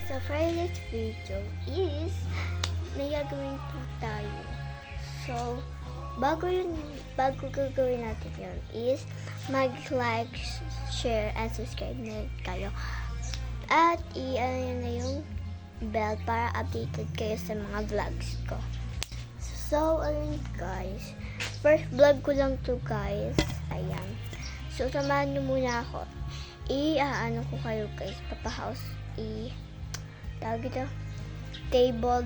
So for this video is may gagawin po tayo. So bago gagawin natin yun is mag-like, share, and subscribe na kayo. At i-ano nyo na yung bell para updated kayo sa mga vlogs ko. So ayun guys, first vlog ko lang to guys. Ayan. So samahan nyo muna ako. I-ano ko kayo guys, papahouse tawag ito, table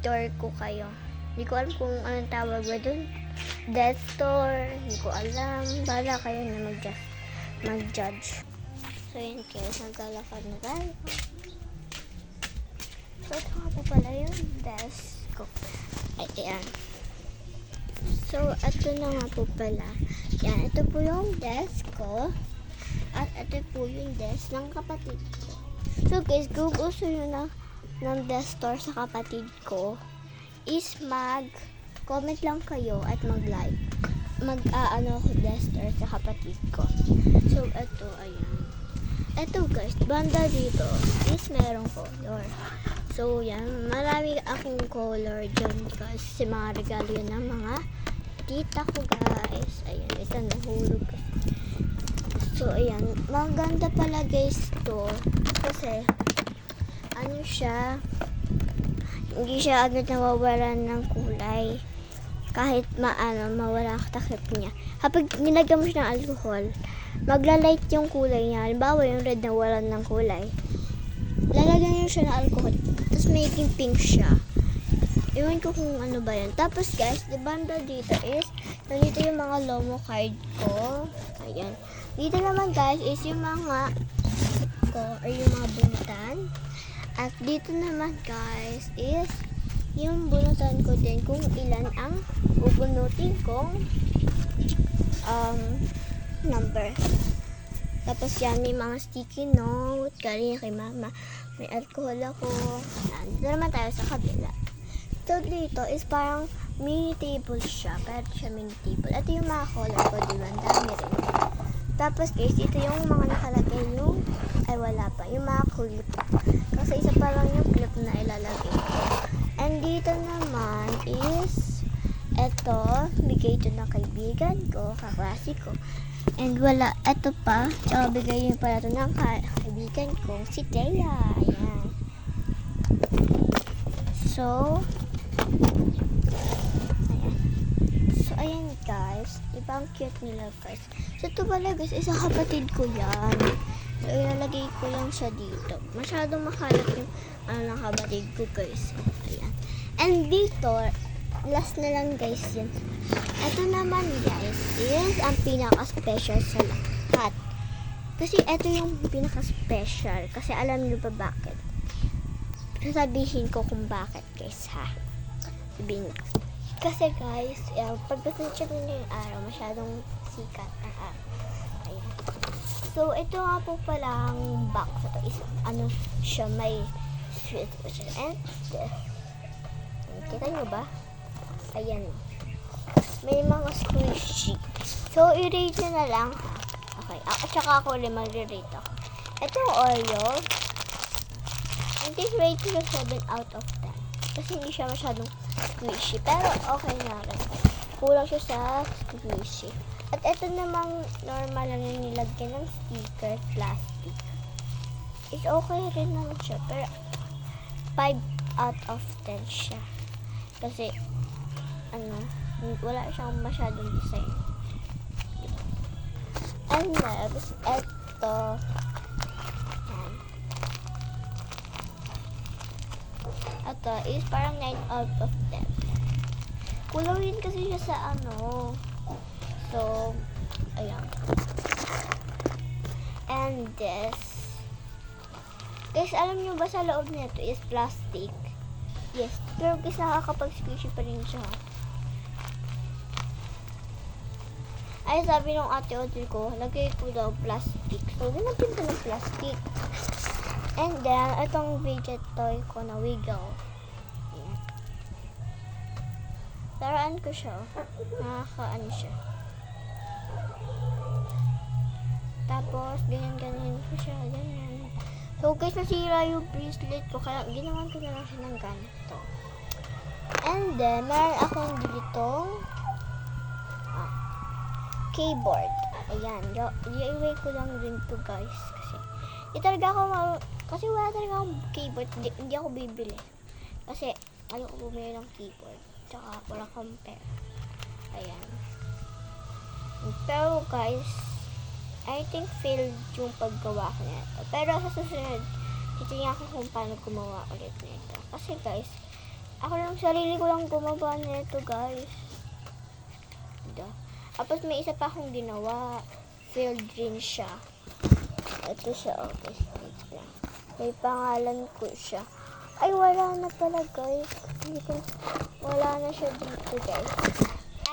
tour ko kayo. Hindi ko alam kung anong tawag ba dun. Death tour, hindi ko alam. Bala kayo na mag-judge. So yun guys, naglalakad na tayo. So ito nga po pala yung desk ko. Ayan. So ito na nga po pala. Yan, ito po yung desk ko. At ito po yung desk ng kapatid ko. So guys, kung gusto nyo ng desk tour sa kapatid ko, is mag-comment lang kayo at mag-like. Mag-ano ko desk tour sa kapatid ko. So ito, ayan. Ito guys, banda dito is merong color. So yan, marami akong color dyan guys. Kasi mga regalo yun ng mga tita ko guys. Ayan, ito nahulog. So ayan, maganda pala guys to. Kasi ano siya, hindi siya agad nawawalan ng kulay. Kahit mawala ang takip niya. Kapag nilagyan mo siya ng alcohol, maglalight yung kulay niya. Halimbawa yung red na walan ng kulay, lalagyan niyo siya ng alcohol, tapos magiging pink siya. Iwan ko kung ano ba yan. Tapos guys, di banda dito is, nandito yung mga Lomo card ko. Ayan. Dito naman guys is yung mga ko or yung mga bunutan. At dito naman guys is yung bunutan ko din kung ilan ang bubunutin kong number. Tapos yan, may mga sticky note galing kay mama. May alcohol ako. Yan. Dito naman tayo sa kabila. So dito is parang mini table siya. Pero siya mini table. Ito yung mga color ko, diba? Ang dami rin. Tapos guys, ito yung mga nakalagay yung, ay wala pa, yung mga clip. Kasi isa pa lang yung clip na ilalagay ko. And dito naman is, ito, bigay ito ng kaibigan ko, kaklase ko. And wala, ito pa, tsaka bigay yun pala ito ng kaibigan ko, si Thea. Ayan. So, ayan guys, ibang cute nila guys. So ito pala guys, isang kapatid ko yan. So ilalagay ko lang siya dito. Masyadong makalat yung ng kapatid ko guys. Ayan. And dito, last na lang guys yun. Ito naman guys is ang pinaka-special sa lahat. Kasi ito yung pinaka-special. Kasi alam niyo ba bakit? Sasabihin ko kung bakit guys ha. Sabihin ko. Kasi guys, pagdating na yung araw, masyadong sikat ang araw. Ayan. So, ito nga po pala ang box. Ito is, ano siya, may sweet po siya. And this. Kita nyo ba? Ayan. May mga squishy. So, i-rate nyo na lang. Okay. Tsaka ako ulit mag-rate ako. Ito Oreo. And this rate ko 7 out of 10. Kasi hindi siya masyadong squishy. Pero okay na rin. Kulang siya sa squishy. At ito namang normal na nilagyan ng sticker, plastic. It's okay rin naman siya. Pero 5 out of 10 siya. Kasi, wala siyang masyadong design. And next, ito. Ito is parang 9 out of 10. Kulang rin kasi siya sa So, ayan. And this. Guys, alam nyo ba sa loob nito is plastic? Yes. Pero guys, nakakapag-squishy pa rin siya. Ay, sabi ng ate Audrey ko, lagay ko daw plastic. So, dinapin ko ng plastic. And then, itong fidget toy ko na wiggle. Ayan. Taraan ko siya. Nakakaano siya. Tapos, ganyan-ganyan ko siya. Ganyan. So guys, nasira yung bracelet ko, kaya ginawan ko na lang siya ng ganito. And then, meron akong ditong keyboard. Ayan, i-away ko lang din to guys. Kasi wala talaga akong keyboard. Hindi ako bibili. Kasi ayoko bumili ng keyboard. Tsaka wala akong pera. Ayan. Pero guys, I think failed yung paggawa ko nito. Pero sa susunod, titingnan ko kung paano gumawa ulit nito. Kasi guys, ako lang sarili ko lang gumawa nito guys. Tapos may isa pa akong ginawa. Failed rin siya. Ito siya, okay. May pangalan ko siya. Ay, wala na pala guys. Wala na siya dito guys.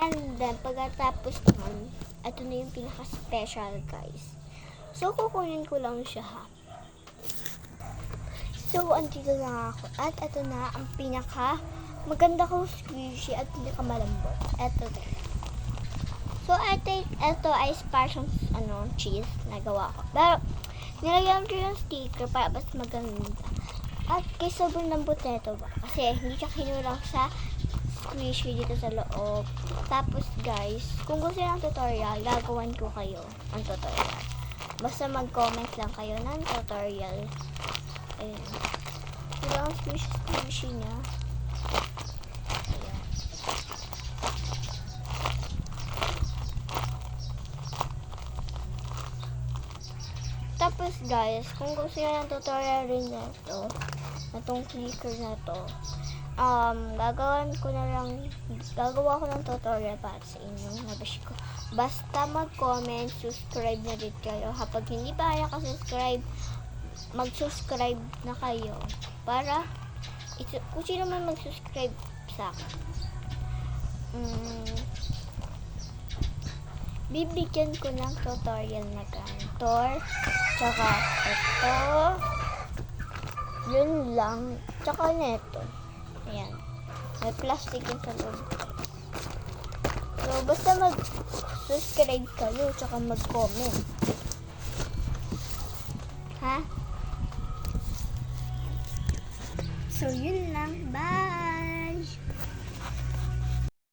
And then, pagkatapos nun, ito na yung pinaka-special guys. So, kukunin ko lang siya ha. So, andito na ako. At ito na ang pinaka-maganda kong squishy at pinaka-malambot. Ito din. So, ito ay sparse cheese na gawa ko. Pero, nilagyan ko yung sticker para mas maganda. At kay sobrang lambot na ito ba? Kasi hindi siya kinulang sa squishy dito sa loob. Tapos guys, kung gusto ng tutorial, gagawan ko kayo ang tutorial. Basta mag-comment lang kayo ng tutorial. Ayan. Diba ang squishy niya? Ayan. Tapos guys, kung gusto nyo ng tutorial rin na ito, na tong clicker na to, gagawa ko ng tutorial para sa inyong nabash ko. Basta mag-comment, subscribe na rin kayo. Kapag hindi pa kayo subscribe, mag-subscribe na kayo. Para, kung sino man mag-subscribe sa akin, bibigyan ko ng tutorial na gantor. Tsaka ito. Yun lang. Tsaka neto. Ayan. May plastic yung sa loob. So, basta mag-subscribe kayo. Tsaka mag-comment. Ha? So, yun lang. Bye!